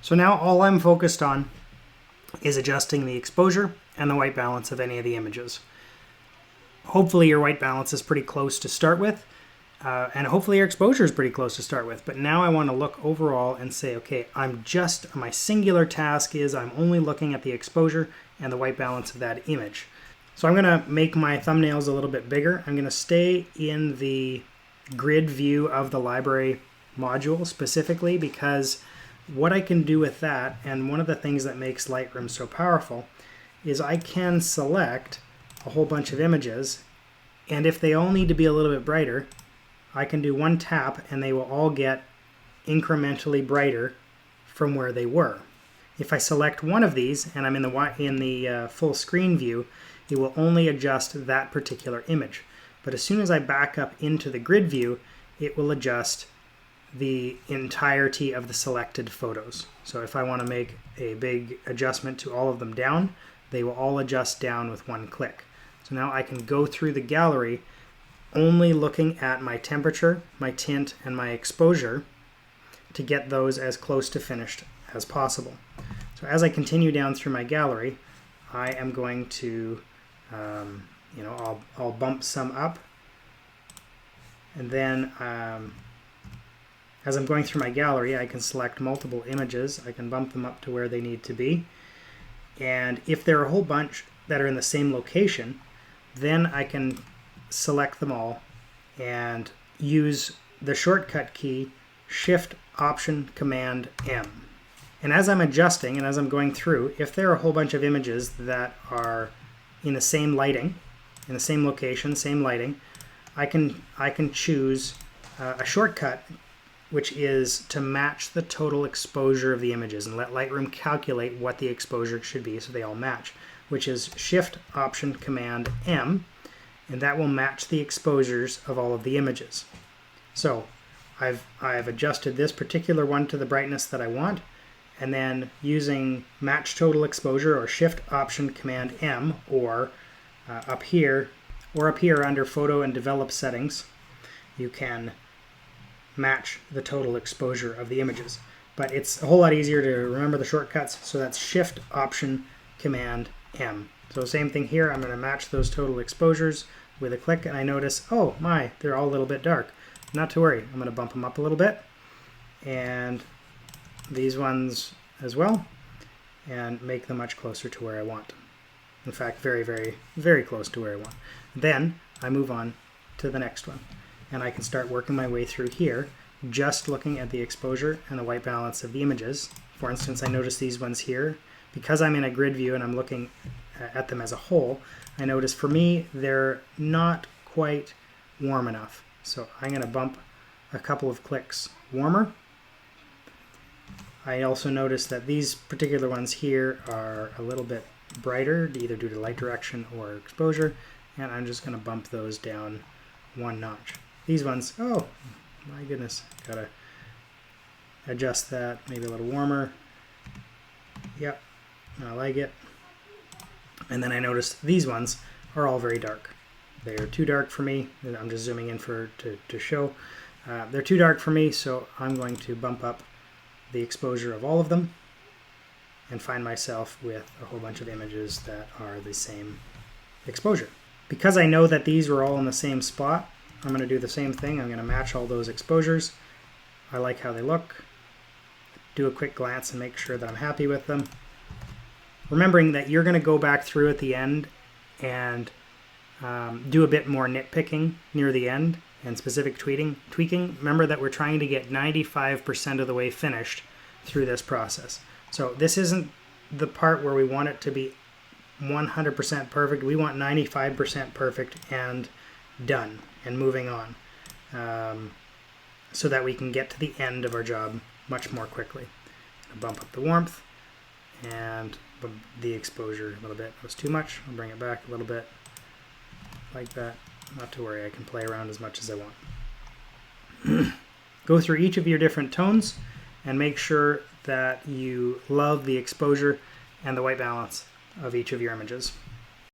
So now all I'm focused on is adjusting the exposure and the white balance of any of the images. Hopefully your white balance is pretty close to start with, and hopefully your exposure is pretty close to start with. But now I want to look overall and say, okay, my singular task is I'm only looking at the exposure and the white balance of that image. So I'm going to make my thumbnails a little bit bigger. I'm going to stay in the grid view of the library module specifically, because what I can do with that, and one of the things that makes Lightroom so powerful, is I can select a whole bunch of images, and if they all need to be a little bit brighter, I can do one tap and they will all get incrementally brighter from where they were. If I select one of these and I'm in the full screen view, it will only adjust that particular image. But as soon as I back up into the grid view, it will adjust the entirety of the selected photos. So if I want to make a big adjustment to all of them down, they will all adjust down with one click. So now I can go through the gallery only looking at my temperature, my tint, and my exposure to get those as close to finished as possible. So as I continue down through my gallery, I am going to, I'll bump some up, and then as I'm going through my gallery, I can select multiple images. I can bump them up to where they need to be. And if there are a whole bunch that are in the same location, then I can select them all and use the shortcut key Shift-Option-Command-M. And as I'm adjusting and as I'm going through, if there are a whole bunch of images that are in the same lighting, in the same location, same lighting, I can choose a shortcut, which is to match the total exposure of the images and let Lightroom calculate what the exposure should be so they all match, which is Shift-Option-Command-M, and that will match the exposures of all of the images. So I've adjusted this particular one to the brightness that I want, and then using Match Total Exposure or Shift-Option-Command-M, or up here under Photo and Develop Settings, you can match the total exposure of the images. But it's a whole lot easier to remember the shortcuts, so that's Shift-Option-Command-M. So same thing here, I'm going to match those total exposures with a click, and I notice, oh my, they're all a little bit dark. Not to worry, I'm going to bump them up a little bit, and these ones as well, and make them much closer to where I want. In fact, very, very, very close to where I want. Then I move on to the next one, and I can start working my way through here, just looking at the exposure and the white balance of the images. For instance, I notice these ones here. Because I'm in a grid view and I'm looking at them as a whole, I notice for me they're not quite warm enough. So I'm going to bump a couple of clicks warmer. I also notice that these particular ones here are a little bit brighter, either due to light direction or exposure, and I'm just going to bump those down one notch. These ones, oh my goodness, gotta adjust that maybe a little warmer. Yep, I like it. And then I noticed these ones are all very dark. They're too dark for me. I'm just zooming in to show. They're too dark for me, so I'm going to bump up the exposure of all of them and find myself with a whole bunch of images that are the same exposure. Because I know that these were all in the same spot, I'm going to do the same thing. I'm going to match all those exposures. I like how they look. Do a quick glance and make sure that I'm happy with them. Remembering that you're going to go back through at the end and do a bit more nitpicking near the end and specific tweaking. Remember that we're trying to get 95% of the way finished through this process. So this isn't the part where we want it to be 100% perfect. We want 95% perfect and done and moving on, so that we can get to the end of our job much more quickly. Bump up the warmth and the exposure a little bit. It was too much. I'll bring it back a little bit like that. Not to worry, I can play around as much as I want. Go through each of your different tones and make sure that you love the exposure and the white balance of each of your images.